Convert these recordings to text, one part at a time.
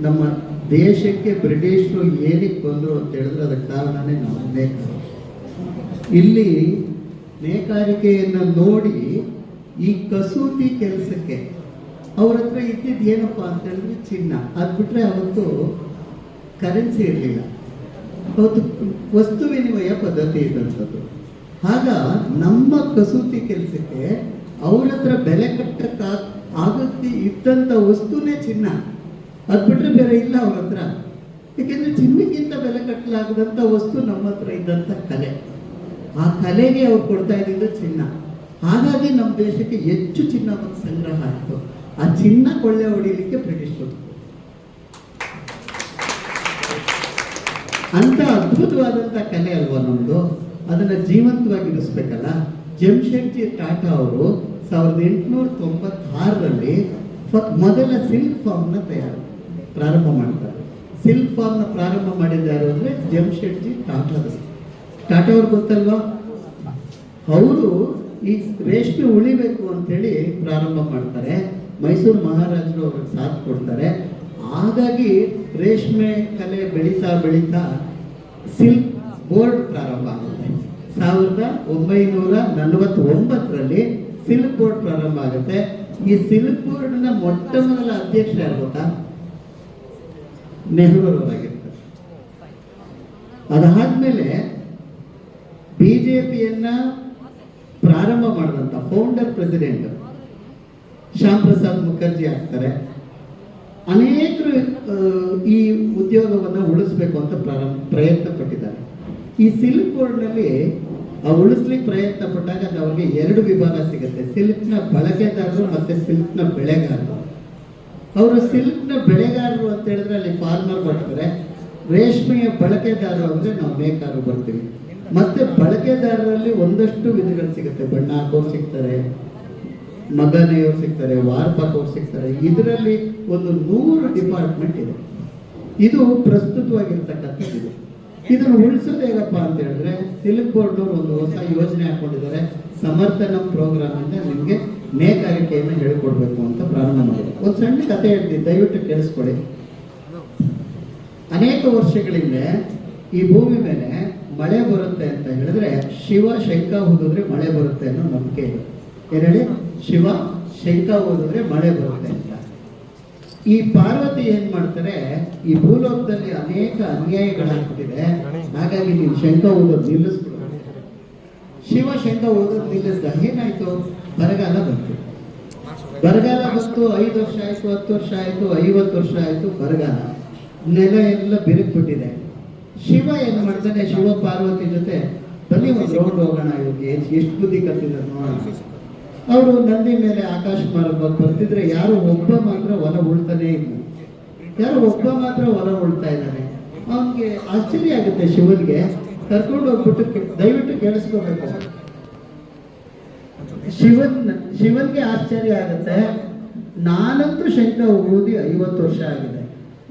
ನಮ್ಮ ದೇಶಕ್ಕೆ ಬ್ರಿಟಿಷರು ಏನಕ್ಕೆ ಬಂದರು ಅಂತ ಹೇಳಿದ್ರೆ ಅದಕ್ಕೆ ಕಾರಣನೇ ನಾವು ನೇಕಾರ. ಇಲ್ಲಿ ನೇಕಾರಿಕೆಯನ್ನು ನೋಡಿ ಈ ಕಸೂತಿ ಕೆಲಸಕ್ಕೆ ಅವ್ರ ಹತ್ರ ಇದ್ದಿದ್ದು ಏನಪ್ಪ ಅಂತ ಹೇಳಿದ್ರೆ ಚಿನ್ನ. ಅದು ಬಿಟ್ಟರೆ ಅವತ್ತು ಕರೆನ್ಸಿ ಇರಲಿಲ್ಲ, ಅವತ್ತು ವಸ್ತು ವಿನಿಮಯ ಪದ್ಧತಿ ಇದ್ದಂಥದ್ದು. ಆಗ ನಮ್ಮ ಕಸೂತಿ ಕೆಲಸಕ್ಕೆ ಅವ್ರ ಹತ್ರ ಬೆಲೆ ಕಟ್ಟಕ್ಕ ಆಗುತ್ತೆ ಇದ್ದಂಥ ವಸ್ತುನೇ ಚಿನ್ನ. ಅದು ಬಿಟ್ಟರೆ ಬೇರೆ ಇಲ್ಲ ಅವ್ರ ಹತ್ರ. ಏಕೆಂದರೆ ಚಿನ್ನಕ್ಕಿಂತ ಬೆಲೆ ಕಟ್ಟಲಾಗದಂಥ ವಸ್ತು ನಮ್ಮ ಹತ್ರ ಇದ್ದಂಥ ಕಲೆ. ಆ ಕಲೆಗೆ ಅವ್ರು ಕೊಡ್ತಾ ಇದ್ದಿದ್ದು ಚಿನ್ನ. ಹಾಗಾಗಿ ನಮ್ಮ ದೇಶಕ್ಕೆ ಹೆಚ್ಚು ಚಿನ್ನ ಮತ್ತು ಸಂಗ್ರಹ ಆಯಿತು. ಆ ಚಿನ್ನ ಕೊಳ್ಳೆ ಹೊಡಿಲಿಕ್ಕೆ ಬ್ರಿಟಿಷರು ಅಂತ ಅದ್ಭುತವಾದಂಥ ಕಲೆ ಅಲ್ವಾ ನಮ್ಮದು. ಅದನ್ನು ಜೀವಂತವಾಗಿರಿಸ್ಬೇಕಲ್ಲ. ಜಮ್ಶೆಡ್ಜಿ ಟಾಟಾ ಅವರು 1896ರಲ್ಲಿ ಮೊದಲ ಸಿಲ್ಕ್ ಫಾರ್ಮ್ನ ಪ್ರಾರಂಭ ಮಾಡ್ತಾರೆ. ಸಿಲ್ಕ್ ಫಾರ್ಮ್ನ ಪ್ರಾರಂಭ ಮಾಡಿದ್ದಾರೆ ಅಂದರೆ ಜಮ್ಶೆಡ್ಜಿ ಟಾಟಾ ಅವ್ರು ಗೊತ್ತಲ್ವಾ. ಅವರು ಈ ರೇಷ್ಮೆ ಉಳಿಬೇಕು ಅಂತೇಳಿ ಪ್ರಾರಂಭ ಮಾಡ್ತಾರೆ. ಮೈಸೂರು ಮಹಾರಾಜರು ಅವ್ರಿಗೆ ಸಾಥ್ ಕೊಡ್ತಾರೆ. ಹಾಗಾಗಿ ರೇಷ್ಮೆ ಕಲೆ ಬೆಳೀತಾ ಬೆಳೀತಾ ಸಿಲ್ಕ್ ಬೋರ್ಡ್ ಪ್ರಾರಂಭ ಆಗುತ್ತೆ. 1949ರಲ್ಲಿ ಸಿಲ್ಕ್ ಬೋರ್ಡ್ ಪ್ರಾರಂಭ ಆಗುತ್ತೆ. ಈ ಸಿಲ್ಕ್ ಬೋರ್ಡ್ನ ಮೊಟ್ಟ ಮೊದಲ ಅಧ್ಯಕ್ಷ ಯಾರು ಗೊತ್ತಾ? ನೆಹರೂರವರಾಗಿರ್ತಾರೆ. ಅದಾದ್ಮೇಲೆ ಬಿಜೆಪಿಯನ್ನ ಪ್ರಾರಂಭ ಮಾಡಿದಂಥ ಫೌಂಡರ್ ಪ್ರೆಸಿಡೆಂಟ್ ಶ್ಯಾಮ್ ಪ್ರಸಾದ್ ಮುಖರ್ಜಿ ಆಗ್ತಾರೆ. ಅನೇಕರು ಈ ಉದ್ಯೋಗವನ್ನು ಉಳಿಸ್ಬೇಕು ಅಂತ ಪ್ರಯತ್ನ ಪಟ್ಟಿದ್ದಾರೆ. ಈ ಸಿಲ್ಕ್ ಬೋರ್ಡ್ನಲ್ಲಿ ಉಳಿಸ್ಲಿಕ್ಕೆ ಪ್ರಯತ್ನ ಪಟ್ಟಾಗ ಅವ್ರಿಗೆ 2 ವಿಭಾಗ ಸಿಗುತ್ತೆ, ಸಿಲ್ಕ್ನ ಬಳಕೆದಾರರು ಮತ್ತು ಸಿಲ್ಕ್ನ ಬೆಳೆಗಾರರು. ಅವರು ಸಿಲ್ಕ್ನ ಬೆಳೆಗಾರರು ಅಂತ ಹೇಳಿದ್ರೆ ಅಲ್ಲಿ ಫಾರ್ಮರ್ ಬರ್ತಾರೆ. ರೇಷ್ಮೆಯ ಬಳಕೆದಾರರು ಅಂದರೆ ನಾವು ನೇಕಾರರು ಬರ್ತೀವಿ. ಮತ್ತೆ ಬಳಕೆದಾರರಲ್ಲಿ ಒಂದಷ್ಟು ವಿಧಗಳು ಸಿಗುತ್ತೆ. ಬಣ್ಣ ಹಾಕೋರು ಸಿಗ್ತಾರೆ, ಮಗನೆಯವ್ರು ಸಿಗ್ತಾರೆ, ವಾರ್ಪಾಕೋರು ಸಿಗ್ತಾರೆ. ಇದರಲ್ಲಿ ಒಂದು 100 ಡಿಪಾರ್ಟ್ಮೆಂಟ್ ಇದೆ. ಇದು ಪ್ರಸ್ತುತವಾಗಿರ್ತಕ್ಕಂಥದ್ದು. ಇದನ್ನು ಉಳಿಸೋದು ಹೇಗಪ್ಪ ಅಂತ ಹೇಳಿದ್ರೆ ಸಿಲ್ಕ್ ಬೋರ್ಡ್ ಒಂದು ಹೊಸ ಯೋಜನೆ ಹಾಕೊಂಡಿದ್ದಾರೆ. ಸಮರ್ಥನಂ ಪ್ರೋಗ್ರಾಮ್ ಅಂತ ನಿಮಗೆ ನೇಕಾರಿಕೆಯನ್ನು ಹೇಳಿಕೊಡ್ಬೇಕು ಅಂತ ಪ್ರಾರಂಭ ಮಾಡಿದೆ. ಒಂದು ಸಣ್ಣ ಕಥೆ ಹೇಳ್ತೀನಿ, ದಯವಿಟ್ಟು ಕೇಳಿಸ್ಕೊಳ್ಳಿ. ಅನೇಕ ವರ್ಷಗಳಿಂದ ಈ ಭೂಮಿ ಮೇಲೆ ಮಳೆ ಬರುತ್ತೆ ಅಂತ ಹೇಳಿದ್ರೆ ಶಿವ ಶಂಕ ಊದಿದ್ರೆ ಮಳೆ ಬರುತ್ತೆ ಅನ್ನೋ ನಂಬಿಕೆ ಇದೆ. ಏನೇಳಿ? ಶಿವ ಶಂಕ ಊದಿದ್ರೆ ಮಳೆ ಬರುತ್ತೆ ಅಂತ. ಈ ಪಾರ್ವತಿ ಏನ್ ಮಾಡ್ತಾರೆ, ಈ ಭೂಲೋಕದಲ್ಲಿ ಅನೇಕ ಅನ್ಯಾಯಗಳಾಗ್ತಿದೆ, ಹಾಗಾಗಿ ನೀವು ಶಂಕ ಊದೋದು ನಿಲ್ಲಿಸ್ಬಿಡು. ಶಿವ ಶಂಕ ಊದೋದು ನಿಲ್ಲಿಸಿದ ಏನಾಯ್ತು? ಬರಗಾಲ ಬಂತು. 5 ವರ್ಷ ಆಯ್ತು, 10 ವರ್ಷ ಆಯ್ತು, 50 ವರ್ಷ ಆಯ್ತು, ಬರಗಾಲ. ನೆಲ ಎಲ್ಲ ಬಿರುಕ್ಬಿಟ್ಟಿದೆ. ಶಿವ ಏನ್ ಮಾಡ್ತಾನೆ, ಶಿವ ಪಾರ್ವತಿ ಜೊತೆ ಬನ್ನಿ ಒಂದು ರೌಂಡ್ ಹೋಗೋಣ, ಇವ್ರಿಗೆ ಎಷ್ಟು ಬುದ್ಧಿ ಕಲ್ತಿದ್ದಾರೆ ನೋಡೋಣ. ಅವರು ನಂದಿ ಮೇಲೆ ಆಕಾಶ ಮಾರ್ಗ ಬರ್ತಿದ್ರೆ ಯಾರು ಒಬ್ಬ ಮಾತ್ರ ಹೊಲ ಉಳ್ತಾನೆ ಇಲ್ಲ. ಯಾರು ಒಬ್ಬ ಮಾತ್ರ ಹೊಲ ಉಳ್ತಾ ಇದ್ದಾನೆ. ಅವನಿಗೆ ಆಶ್ಚರ್ಯ ಆಗುತ್ತೆ. ಶಿವನ್ಗೆ ಕರ್ಕೊಂಡು ಹೋಗ್ಬಿಟ್ಟು ದಯವಿಟ್ಟು ಕೇಳಿಸ್ಕೋಬೇಕು. ಶಿವನ್ಗೆ ಆಶ್ಚರ್ಯ ಆಗುತ್ತೆ. ನಾನಂತೂ ಶಂಕ ಊದಿ 50 ವರ್ಷ ಆಗಿದೆ,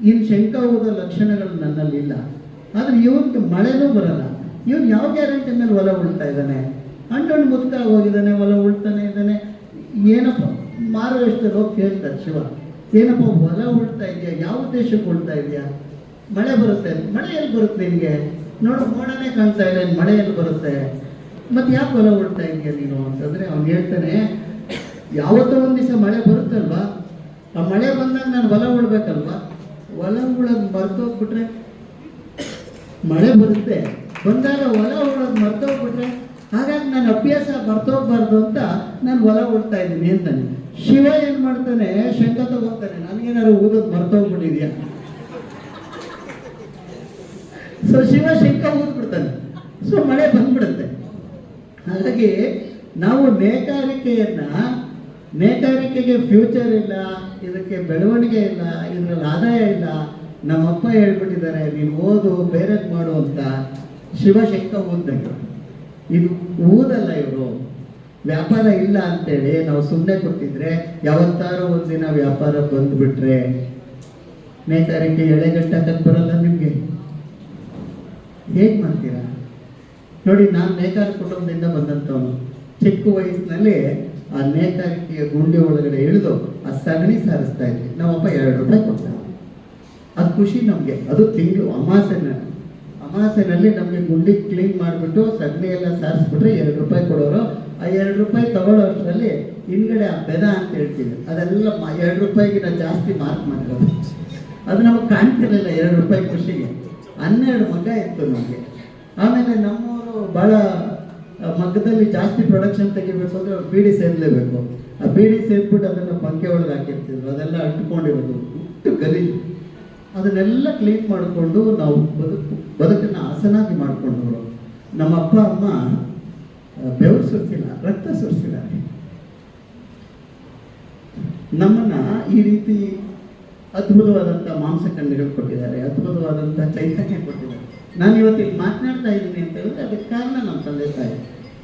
ಇನ್ನು ಶಂಕ ಊದೋ ಲಕ್ಷಣಗಳು ನನ್ನಲ್ಲಿ ಇಲ್ಲ. ಆದ್ರೆ ಇವನ್ಗೆ ಮಳೆನೂ ಬರಲ್ಲ. ಇವನು ಯಾವ ಗ್ಯಾರಂಟಿ ಮೇಲೆ ಹೊಲ ಉಳ್ತಾ ಇದ್ದಾನೆ? ಹಣ್ಣು ಮುದ್ಕ ಹೋಗಿದ್ದಾನೆ, ಹೊಲ ಉಳ್ತಾನೆ ಇದ್ದಾನೆ. ಏನಪ್ಪ ಮಾರುವೇಷದಲ್ಲಿ ಹೋಗಿ ಕೇಳ್ತಾರೆ ಶಿವ, ಏನಪ್ಪ ಹೊಲ ಉಳ್ತಾ ಇದೆಯಾ? ಯಾವ ದೇಶಕ್ಕೆ ಉಳ್ತಾ ಇದೆಯಾ? ಮಳೆ ಬರುತ್ತೆ. ಮಳೆ ಎಲ್ಲಿ ಬರುತ್ತೆ ನಿನಗೆ? ನೋಡು ಮೋಡನೇ ಕಾಣ್ತಾ ಇಲ್ಲ, ಮಳೆ ಎಲ್ಲಿ ಬರುತ್ತೆ? ಮತ್ತೆ ಯಾಕೆ ಹೊಲ ಉಳ್ತಾ ಇದೆಯಾ ನೀನು ಅಂತಂದ್ರೆ ಅವ್ನು ಹೇಳ್ತಾನೆ, ಯಾವತ್ತೋ ಒಂದು ದಿವಸ ಮಳೆ ಬರುತ್ತಲ್ವಾ, ಆ ಮಳೆ ಬಂದಾಗ ನಾನು ಹೊಲ ಉಳ್ಬೇಕಲ್ವಾ? ಹೊಲ ಉಳೋದು ಮರ್ತೋಗ್ಬಿಟ್ರೆ ಮಳೆ ಬರುತ್ತೆ, ಬಂದಾಗ ಹೊಲ ಉಳೋದು ಮರ್ತೋಗ್ಬಿಟ್ರೆ ಹಾಗಾಗಿ ನನ್ನ ಅಭ್ಯಾಸ ಮರ್ತೋಗ್ಬಾರ್ದು ಅಂತ ನಾನು ಹೊಲ ಉಳ್ತಾ ಇದ್ದೀನಿ ಅಂತಾನೆ. ಶಿವ ಏನ್ ಮಾಡ್ತಾನೆ, ಶಂಕ ತಗೋತಾನೆ, ನನಗೇನಾದ್ರು ಊದೋದು ಮರ್ತೋಗ್ಬಿಟ್ಟಿದ್ಯಾ? ಸೊ ಶಿವ ಶಂಕ ಊದ್ಬಿಡ್ತಾನೆ, ಸೊ ಮಳೆ ಬಂದ್ಬಿಡುತ್ತೆ. ಹಾಗಾಗಿ ನಾವು ನೇಕಾರಿಕೆಗೆ ಫ್ಯೂಚರ್ ಇಲ್ಲ, ಇದಕ್ಕೆ ಬೆಳವಣಿಗೆ ಇಲ್ಲ, ಇದ್ರಲ್ಲಿ ಆದಾಯ ಇಲ್ಲ. ನಮ್ಮಪ್ಪ ಹೇಳ್ಬಿಟ್ಟಿದ್ದಾರೆ ನೀನು ಓದು, ಬೇರೆದ್ ಮಾಡು ಅಂತ. ಶಿವ ಶಂಕ ಊದ್ದಂಗೆ ಇದು ಊದಲ್ಲ. ಇವರು ವ್ಯಾಪಾರ ಇಲ್ಲ ಅಂತೇಳಿ ನಾವು ಸುಮ್ಮನೆ ಕೊಟ್ಟಿದ್ರೆ ಯಾವತ್ತಾರು ಒಂದಿನ ವ್ಯಾಪಾರ ಬಂದ್ಬಿಟ್ರೆ ನೇಕಾರಿಕೆ ಎಳೆಗಟ್ಟಕ್ಕೆ ಬರಲ್ಲ. ನಿಮ್ಗೆ ಹೇಗ್ ಮಾಡ್ತೀರಾ ನೋಡಿ. ನಾನು ನೇಕಾರ ಕುಟುಂಬದಿಂದ ಬಂದಂಥವನು. ಚಿಕ್ಕ ವಯಸ್ಸಿನಲ್ಲಿ ಆ ನೇಕಾರಿಕೆಯ ಗುಂಡಿ ಒಳಗಡೆ ಇಳಿದು ಆ ಸಗಣಿ ಸಾರಿಸ್ತಾ ಇದ್ವಿ. ನಮ್ಮಪ್ಪ 2 ರೂಪಾಯಿ ಕೊಡ್ತಾರೆ. ಖುಷಿ ನಮಗೆ. ಅದು ತಿಂಗಳು ಅಮಾಸೆನಲ್ಲಿ ನಮಗೆ ಗುಂಡಿ ಕ್ಲೀನ್ ಮಾಡಿಬಿಟ್ಟು ಸಗಣಿ ಎಲ್ಲ ಸಾರಿಸ್ಬಿಟ್ರೆ ₹2 ಕೊಡೋರು. ಆ ₹2 ತಗೊಳ್ಳೋ ಅಷ್ಟರಲ್ಲಿ ಹಿಂದ್ಗಡೆ ಆ ಬೆದ ಅಂತ ಹೇಳ್ತೀವಿ, ಅದೆಲ್ಲ ₹2ಗಿನ ಜಾಸ್ತಿ ಮಾರ್ಕ್ ಮಾಡಿರೋದು. ಅದು ನಮಗೆ ಕಾಣ್ತಿರಲಿಲ್ಲ. ₹2 ಖುಷಿಗೆ 12 ಮಗ್ಗ ಇತ್ತು ನಮಗೆ. ಆಮೇಲೆ ನಮ್ಮವರು ಭಾಳ ಮಗ್ಗದಲ್ಲಿ ಜಾಸ್ತಿ ಪ್ರೊಡಕ್ಷನ್ ತೆಗಿಬೇಕು ಅಂದರೆ ಬೀಡಿ ಸೇದಲೇಬೇಕು. ಆ ಬೀಡಿ ಸೇದ್ಬಿಟ್ಟು ಅದನ್ನು ಪಂಕೆ ಒಳಗೆ ಹಾಕಿರ್ತಿದ್ರು, ಅದೆಲ್ಲ ಅಂಟ್ಕೊಂಡಿರೋದು ಹುಟ್ಟು ಗಲೀಜು. ಅದನ್ನೆಲ್ಲ ಕ್ಲೀನ್ ಮಾಡಿಕೊಂಡು ನಾವು ಬದುಕನ್ನು ಹಸನಾಗಿ ಮಾಡಿಕೊಂಡವರು. ನಮ್ಮ ಅಪ್ಪ ಅಮ್ಮ ಬೆವರು ಸುರಿಸಿಲ್ಲ, ರಕ್ತ ಸುರಿಸಿದ್ದಾರೆ. ನಮ್ಮನ್ನ ಈ ರೀತಿ ಅದ್ಭುತವಾದಂಥ ಮಾಂಸಖಂಡಗಳು ಕೊಟ್ಟಿದ್ದಾರೆ, ಅದ್ಭುತವಾದಂಥ ಚೈತನ್ಯ ಕೊಟ್ಟಿದ್ದಾರೆ. ನಾನು ಇವತ್ತಿಗೆ ಮಾತನಾಡ್ತಾ ಇದ್ದೀನಿ ಅಂತ ಹೇಳಿದ್ರೆ ಅದಕ್ಕೆ ಕಾರಣ ನಮ್ಮ ತಂದೆ ತಾಯಿ.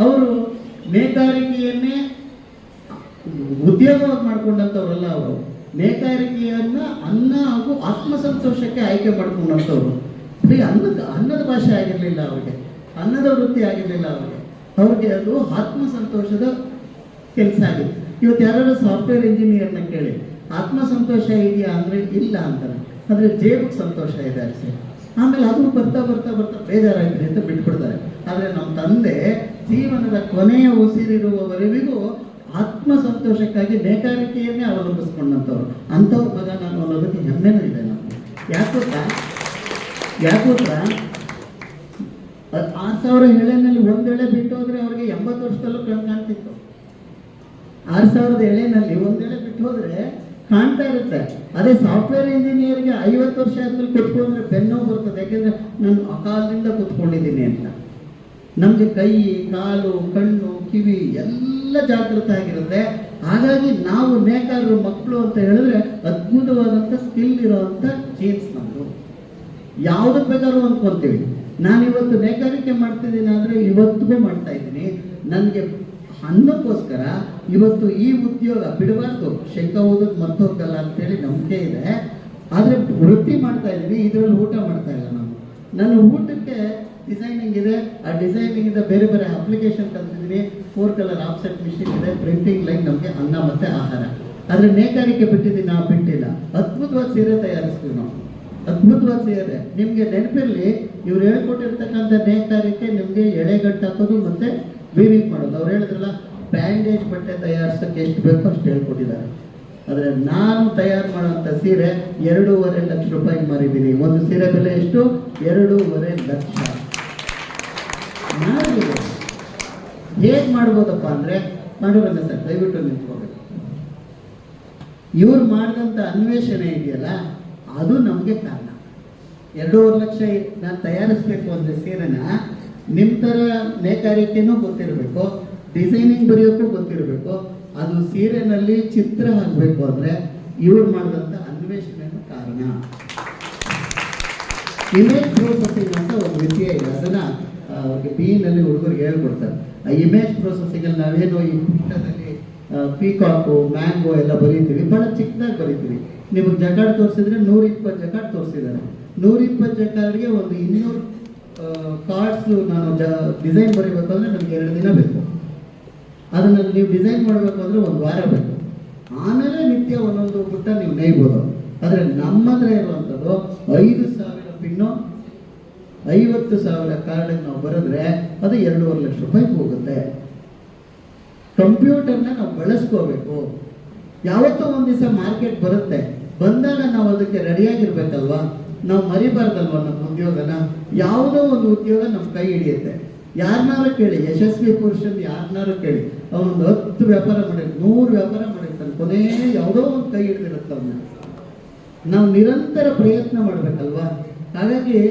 ಅವರು ನೇಕಾರಿಕೆಯನ್ನೇ ಉದ್ಯೋಗವಾಗಿ ಮಾಡ್ಕೊಂಡಂಥವ್ರಲ್ಲ, ಅವರು ನೇಕಾರಿಕೆಯನ್ನ ಅನ್ನ ಹಾಗೂ ಆತ್ಮಸಂತೋಷಕ್ಕೆ ಆಯ್ಕೆ ಮಾಡ್ಕೊಂಡಂಥವ್ರು. ಬರೀ ಅನ್ನದ ಭಾಷೆ ಆಗಿರಲಿಲ್ಲ ಅವ್ರಿಗೆ, ಅನ್ನದ ವೃತ್ತಿ ಆಗಿರಲಿಲ್ಲ ಅವ್ರಿಗೆ ಅದು ಆತ್ಮಸಂತೋಷದ ಕೆಲಸ ಆಗಿದೆ. ಇವತ್ತು ಯಾರು ಸಾಫ್ಟ್ವೇರ್ ಇಂಜಿನಿಯರ್ನ ಕೇಳಿ ಆತ್ಮಸಂತೋಷ ಇದೆಯಾ ಅಂದರೆ ಇಲ್ಲ ಅಂತಾರೆ, ಆದರೆ ಜೇಬಿಗೆ ಸಂತೋಷ ಇದೆ ಅಷ್ಟೇ. ಆಮೇಲೆ ಅದು ಬರ್ತಾ ಬರ್ತಾ ಬರ್ತಾ ಬೇಜಾರಾಗ್ತದೆ ಅಂತ ಬಿಟ್ಬಿಡ್ತಾರೆ. ಆದರೆ ನಮ್ಮ ತಂದೆ ಜೀವನದ ಕೊನೆಯ ಉಸಿರಿರುವವರೆಗೂ ಆತ್ಮಸಂತೋಷಕ್ಕಾಗಿ ನೇಕಾರಿಕೆಯನ್ನೇ ಅವಲಂಬಿಸ್ಕೊಂಡಂಥವ್ರು. ಅಂಥವ್ರ ಮಗ ನಾನು ಅನ್ನೋದಕ್ಕೆ ಹೆಮ್ಮೆನೂ ಇದೆ ನಮಗೆ. ಯಾಕೋತ್ರ 6,000 ಎಳೆನಲ್ಲಿ 1 ಎಳೆ ಬಿಟ್ಟು ಹೋದ್ರೆ ಅವ್ರಿಗೆ 80 ವರ್ಷದಲ್ಲೂ ಕಾಣ್ತಿತ್ತು. 6,000 ಎಳೆನಲ್ಲಿ 1 ಎಳೆ ಬಿಟ್ಟು ಹೋದ್ರೆ ಕಾಣ್ತಾ ಇರುತ್ತೆ. ಅದೇ ಸಾಫ್ಟ್ವೇರ್ ಇಂಜಿನಿಯರ್ಗೆ 50 ವರ್ಷ ಆದ್ಮೇಲೆ ಕುತ್ಕೊಂಡ್ರೆ ಬೆನ್ನೋ ಬರ್ತದೆ, ಯಾಕೆಂದ್ರೆ ನಾನು ಅಕಾಲದಿಂದ ಕುತ್ಕೊಂಡಿದ್ದೀನಿ ಅಂತ. ನಮಗೆ ಕೈ, ಕಾಲು, ಕಣ್ಣು, ಕಿವಿ ಎಲ್ಲ ಜಾಗೃತ ಆಗಿರುತ್ತೆ. ಹಾಗಾಗಿ ನಾವು ನೇಕಾರರು ಮಕ್ಕಳು ಅಂತ ಹೇಳಿದ್ರೆ ಅದ್ಭುತವಾದಂಥ ಸ್ಕಿಲ್ ಇರೋವಂಥ ಜೀನ್ಸ್ ನಮ್ಮದು. ಯಾವುದಕ್ಕೆ ಬೇಕಾದ್ರೂ ಅಂದ್ಕೊಳ್ತೀವಿ. ನಾನಿವತ್ತು ನೇಕಾರಿಕೆ ಮಾಡ್ತಿದ್ದೀನಿ ಅಂದರೆ ಇವತ್ತಿಗೂ ಮಾಡ್ತಾ ಇದ್ದೀನಿ. ನನಗೆ ಅನ್ನಕ್ಕೋಸ್ಕರ ಇವತ್ತು ಈ ಉದ್ಯೋಗ ಬಿಡಬಾರ್ದು, ಶಂಕ ಓದೋದು ಮತ್ತೋಗಲ್ಲ ಅಂತೇಳಿ ನಂಬಿಕೆ ಇದೆ. ಆದರೆ ವೃತ್ತಿ ಮಾಡ್ತಾ ಇದ್ದೀನಿ, ಇದರಲ್ಲಿ ಊಟ ಮಾಡ್ತಾ ಇಲ್ಲ ನಾನು. ನನ್ನ ಊಟಕ್ಕೆ ಡಿಸೈನಿಂಗ್ ಇದೆ, ಆ ಡಿಸೈನಿಂಗ್ ಇಂದ ಬೇರೆ ಬೇರೆ ಅಪ್ಲಿಕೇಶನ್ ಕಲ್ತಿದ್ದೀನಿ. 4 ಕಲರ್ ಆಫ್ಸೆಟ್ ಮಿಷಿನ್ ಇದೆ, ಪ್ರಿಂಟಿಂಗ್ ಲೈನ್, ನಮಗೆ ಅನ್ನ ಮತ್ತು ಆಹಾರ. ಆದರೆ ನೇಕಾರಿಕೆ ಬಿಟ್ಟಿದ್ದೀನಿ, ನಾವು ಬಿಟ್ಟಿಲ್ಲ. ಅದ್ಭುತವಾದ ಸೀರೆ ತಯಾರಿಸ್ತೀವಿ ನಾವು, ಅದ್ಭುತವಾದ ಸೀರೆ. ನಿಮಗೆ ನೆನಪಿರಲಿ, ಇವ್ರು ಹೇಳ್ಕೊಟ್ಟಿರ್ತಕ್ಕಂಥ ನೇಕಾರಿಕೆ ನಿಮಗೆ ಎಳೆಗಟ್ಟು ಹಾಕೋದು ಮತ್ತು ವೀವಿಂಗ್ ಮಾಡೋದು. ಅವ್ರು ಹೇಳಿದ್ರಲ್ಲ, ಬ್ಯಾಂಡೇಜ್ ಬಟ್ಟೆ ತಯಾರಿಸೋಕ್ಕೆ ಎಷ್ಟು ಬೇಕೋ ಅಷ್ಟು ಹೇಳ್ಕೊಟ್ಟಿದ್ದಾರೆ. ಆದರೆ ನಾನು ತಯಾರು ಮಾಡುವಂಥ ಸೀರೆ ₹2.5 ಲಕ್ಷ ಮಾರಿದ್ದೀನಿ. ಒಂದು ಸೀರೆ ಬೆಲೆ ಎಷ್ಟು? $2.5 ಲಕ್ಷ. ಹೇಗೆ ಮಾಡ್ಬೋದಪ್ಪ ಅಂದರೆ ಮಾಡೋರಲ್ಲ ಸರ್, ದಯವಿಟ್ಟು ನಿಂತ್ಕೋಬೇಕು. ಇವ್ರು ಮಾಡಿದಂಥ ಅನ್ವೇಷಣೆ ಇದೆಯಲ್ಲ, ಅದು ನಮಗೆ ಕಾರಣ. $2.5 ಲಕ್ಷ ನಾನು ತಯಾರಿಸ್ಬೇಕು ಅಂದರೆ ಸೀರೆನ ನಿಮ್ಮ ಥರ ನೇಕಾರಿಕೆನೂ ಗೊತ್ತಿರಬೇಕು, ಡಿಸೈನಿಂಗ್ ಬರೆಯೋಕ್ಕೂ ಗೊತ್ತಿರಬೇಕು. ಅದು ಸೀರೆನಲ್ಲಿ ಚಿತ್ರ ಆಗಬೇಕು ಅಂದರೆ ಇವ್ರು ಮಾಡಿದಂಥ ಅನ್ವೇಷಣೆನೂ ಕಾರಣ. ಇಮೇಜ್ ಪ್ರೊಸೆಸಿಂಗ್ ಅಂತ ಒಂದು ವಿಷಯ ಇದೆ, ಅದನ್ನು BE ಹುಡುಗರಿಗೆ ಹೇಳ್ಕೊಡ್ತಾರೆ. ಆ ಇಮೇಜ್ ಪ್ರೊಸೆಸಿಂಗಲ್ಲಿ ನಾವೇನು ಈ ಪುಸ್ತಕದಲ್ಲಿ ಪೀಕಾಕು, ಮ್ಯಾಂಗೋ ಎಲ್ಲ ಬರೀತೀವಿ, ಭಾಳ ಚಿಕ್ಕದಾಗಿ ಬರೀತೀವಿ. ನಿಮಗೆ ಜಕಾರ್ಡ್ ತೋರಿಸಿದ್ರೆ 120 ಜಕಾರ್ಡ್ ತೋರಿಸಿದ್ದಾರೆ. 120 ಜಕಾರ್ಡ್ಗೆ ಒಂದು 200 ಕಾರ್ಡ್ಸು ನಾನು ಡಿಸೈನ್ ಬರೀಬೇಕು ಅಂದರೆ ನಮಗೆ 2 ದಿನ ಬೇಕು. ಅದನ್ನು ನೀವು ಡಿಸೈನ್ ಮಾಡಬೇಕು ಅಂದರೆ 1 ವಾರ ಬೇಕು. ಆಮೇಲೆ ನಿತ್ಯ ಒಂದೊಂದು ಪುಟ್ಟ ನೀವು ನೇಯ್ಬೋದು. ಆದರೆ ನಮ್ಮದ್ರೆ ಇರುವಂಥದ್ದು 5,000 ಪಿನ್ನು, 50,000 ಕಾರ್ಡಿಗೆ ನಾವು ಬರೆದ್ರೆ ಅದು $2.5 ಲಕ್ಷ ಹೋಗುತ್ತೆ. ಕಂಪ್ಯೂಟರ್ನ ನಾವು ಬಳಸ್ಕೋಬೇಕು. ಯಾವತ್ತೋ ಒಂದು ದಿವಸ ಮಾರ್ಕೆಟ್ ಬರುತ್ತೆ, ಬಂದಾಗ ನಾವು ಅದಕ್ಕೆ ರೆಡಿಯಾಗಿರ್ಬೇಕಲ್ವಾ. ನಾವು ಮರಿಬಾರ್ದಲ್ವ ನಮ್ಮ ಉದ್ಯೋಗನ. ಯಾವುದೋ ಒಂದು ಉದ್ಯೋಗ ನಮ್ಮ ಕೈ ಹಿಡಿಯುತ್ತೆ. ಯಾರನ್ನಾರು ಕೇಳಿ, ಯಶಸ್ವಿ ಪುರುಷನ್ ಯಾರನ್ನಾರು ಕೇಳಿ, ಅವನೊಂದು 10 ವ್ಯಾಪಾರ ಮಾಡಿರ್ತಾನೆ, 100 ವ್ಯಾಪಾರ ಮಾಡಿರ್ತಾನೆ, ಕೊನೆ ಯಾವುದೋ ಒಂದು ಕೈ ಹಿಡಿದಿರುತ್ತೆ ಅವನ್ನ. ನಾವು ನಿರಂತರ ಪ್ರಯತ್ನ ಮಾಡಬೇಕಲ್ವಾ. ಹಾಗಾಗಿ